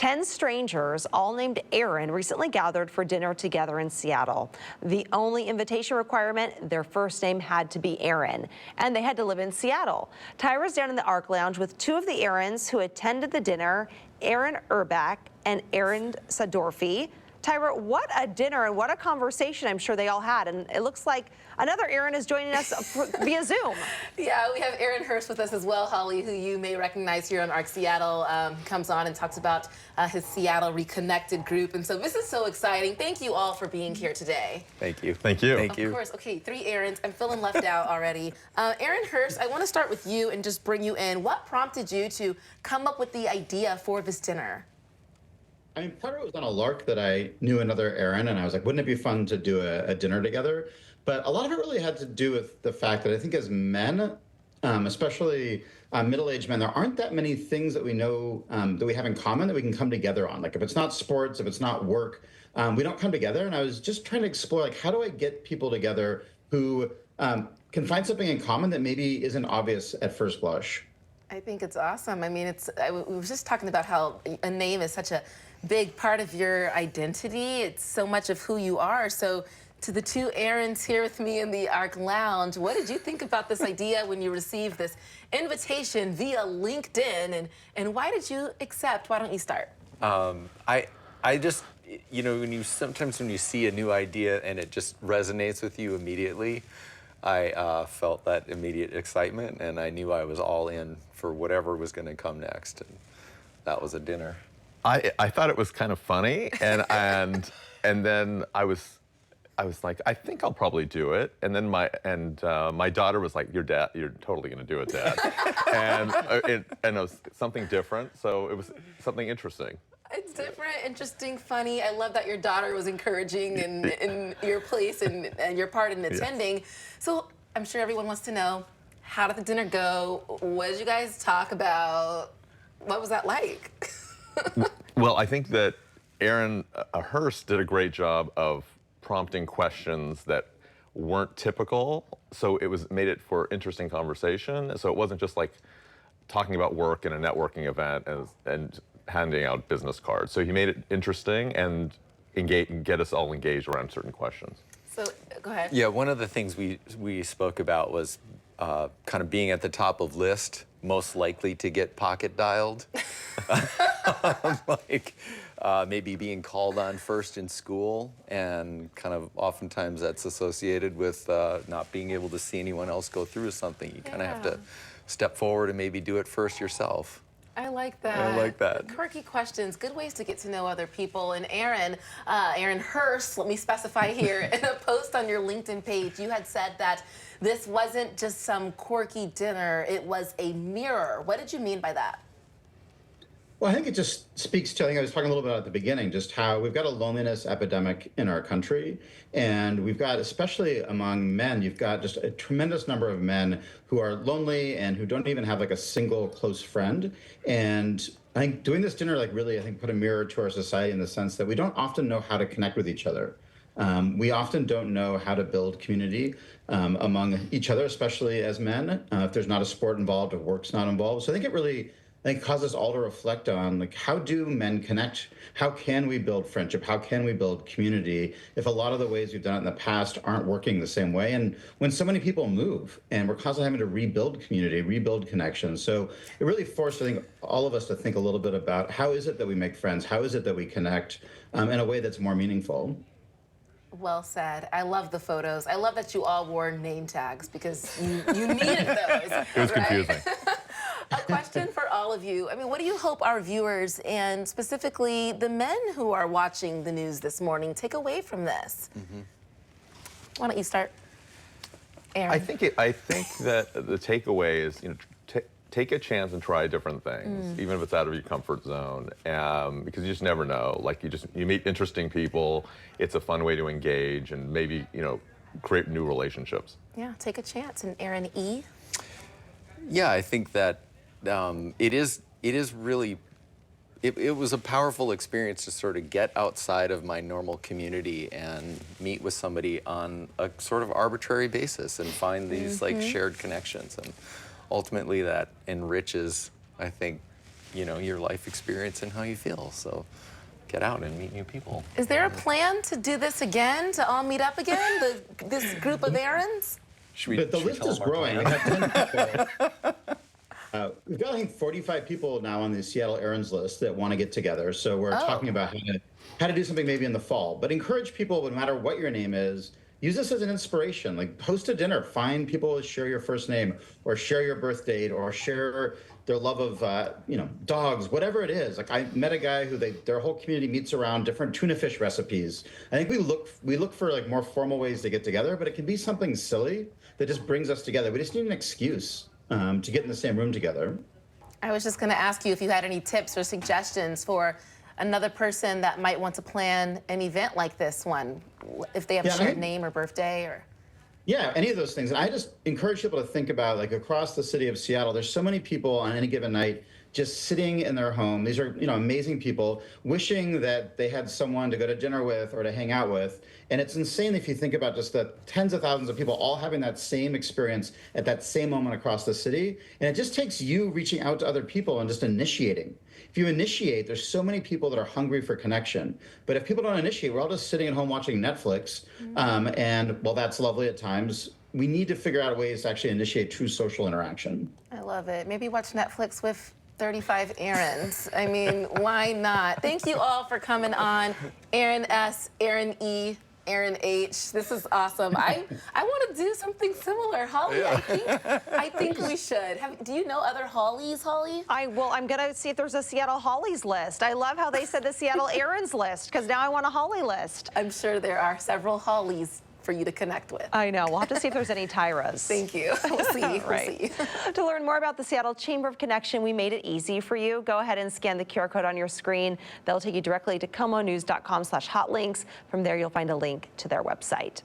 10 strangers, all named Aaron, recently gathered for dinner together in Seattle. The only invitation requirement, their first name had to be Aaron, and they had to live in Seattle. Tyrah's down in the Arc Lounge with two of the Aarons who attended the dinner, Aaron Erbeck and Aaron Sandorffy. Tyrah, what a dinner and what a conversation I'm sure they all had. And it looks like another Aaron is joining us via Zoom. Yeah, we have Aaron Hurst with us as well, Holly, who you may recognize here on ARC Seattle. He comes on and talks about his Seattle Reconnected group. And so this is so exciting. Thank you all for being here today. Thank you. Thank you. Thank you. Of course. Okay, 3 Aarons. I'm feeling left out already. Aaron Hurst, I want to start with you and just bring you in. What prompted you to come up with the idea for this dinner? I mean, part of it was on a lark that I knew another Aaron, and I was like, wouldn't it be fun to do a dinner together? But a lot of it really had to do with the fact that I think as men, especially middle-aged men, there aren't that many things that we know that we have in common that we can come together on. Like if it's not sports, if it's not work, we don't come together. And I was just trying to explore, like, how do I get people together who can find something in common that maybe isn't obvious at first blush? I think it's awesome. I mean, we were just talking about how a name is such a big part of your identity. It's so much of who you are. So to the 2 Aarons here with me in the Arc Lounge, what did you think about this idea when you received this invitation via LinkedIn, and why did you accept? Why don't you start? I just, you know, sometimes when you see a new idea and it just resonates with you immediately, I felt that immediate excitement, and I knew I was all in for whatever was going to come next, and that was a dinner. I thought it was kind of funny, and then I was like, I think I'll probably do it. And then my daughter was like, you're totally gonna do it, Dad. and it was something different, so it was something interesting. It's different, interesting, funny. I love that your daughter was encouraging in your place and your part in attending. Yes. So I'm sure everyone wants to know, how did the dinner go? What did you guys talk about? What was that like? Well, I think that Aaron Hurst did a great job of prompting questions that weren't typical, so it made it for interesting conversation. So it wasn't just like talking about work in a networking event and handing out business cards. So he made it interesting and get us all engaged around certain questions. So go ahead. Yeah, one of the things we spoke about was kind of being at the top of list, most likely to get pocket dialed. Like maybe being called on first in school, and kind of oftentimes that's associated with not being able to see anyone else go through something. You kind of have to step forward and maybe do it first yourself. I like that. I like that. Quirky questions, good ways to get to know other people. And Aaron Hurst, let me specify here, in a post on your LinkedIn page, you had said that this wasn't just some quirky dinner, it was a mirror. What did you mean by that? Well, I think it just speaks to, I think I was talking a little bit at the beginning, just how we've got a loneliness epidemic in our country. And we've got, especially among men, you've got just a tremendous number of men who are lonely and who don't even have like a single close friend. And I think doing this dinner really, I think, put a mirror to our society in the sense that we don't often know how to connect with each other. We often don't know how to build community among each other, especially as men, if there's not a sport involved, if work's not involved. So I think it really causes us all to reflect on, like, how do men connect? How can we build friendship? How can we build community if a lot of the ways we've done it in the past aren't working the same way? And when so many people move and we're constantly having to rebuild community, rebuild connections. So it really forced, I think, all of us to think a little bit about how is it that we make friends? How is it that we connect in a way that's more meaningful? Well said. I love the photos. I love that you all wore name tags because you needed those. It was confusing. A question for all of you. I mean, what do you hope our viewers, and specifically the men who are watching the news this morning, take away from this? Why don't you start, Aaron? I think that the takeaway is, take a chance and try different things, even if it's out of your comfort zone, because you just never know. Like you meet interesting people. It's a fun way to engage and maybe create new relationships. Yeah, take a chance. And Aaron E. Yeah, I think that it is really. It was a powerful experience to sort of get outside of my normal community and meet with somebody on a sort of arbitrary basis and find these like shared connections, and ultimately that enriches, I think, your life experience and how you feel. So get out and meet new people. Is there a plan to do this again, to all meet up again, this group of Aarons? But the list is growing. We have 10 people. We've got, I think, 45 people now on the Seattle Errands list that want to get together. So we're talking about how to do something maybe in the fall. But encourage people, no matter what your name is, use this as an inspiration. Like, host a dinner. Find people to share your first name, or share your birth date, or share their love of dogs, whatever it is. Like, I met a guy who their whole community meets around different tuna fish recipes. I think we look for like more formal ways to get together, but it can be something silly that just brings us together. We just need an excuse to get in the same room together. I was just going to ask you if you had any tips or suggestions for another person that might want to plan an event like this one, if they have a shared name or birthday or... Yeah, any of those things. And I just encourage people to think about, like, across the city of Seattle, there's so many people on any given night just sitting in their home. These are, amazing people wishing that they had someone to go to dinner with or to hang out with. And it's insane if you think about just the tens of thousands of people all having that same experience at that same moment across the city. And it just takes you reaching out to other people and just initiating. If you initiate, there's so many people that are hungry for connection. But if people don't initiate, we're all just sitting at home watching Netflix. And while that's lovely at times, we need to figure out ways to actually initiate true social interaction. I love it. Maybe watch Netflix with 35 Aarons. I mean, why not? Thank you all for coming on. Aaron S., Aaron E., Aaron H. This is awesome. I want to do something similar. Holly, yeah. I think we should. Do you know other Hollies, Holly? I'm going to see if there's a Seattle Hollies list. I love how they said the Seattle Aarons list, because now I want a Holly list. I'm sure there are several Hollies for you to connect with. I know. We'll have to see if there's any Tyrahs. Thank you. We'll see. Right. We'll see. To learn more about the Seattle Chamber of Connection, we made it easy for you. Go ahead and scan the QR code on your screen. That'll take you directly to komonews.com/hotlinks. From there, you'll find a link to their website.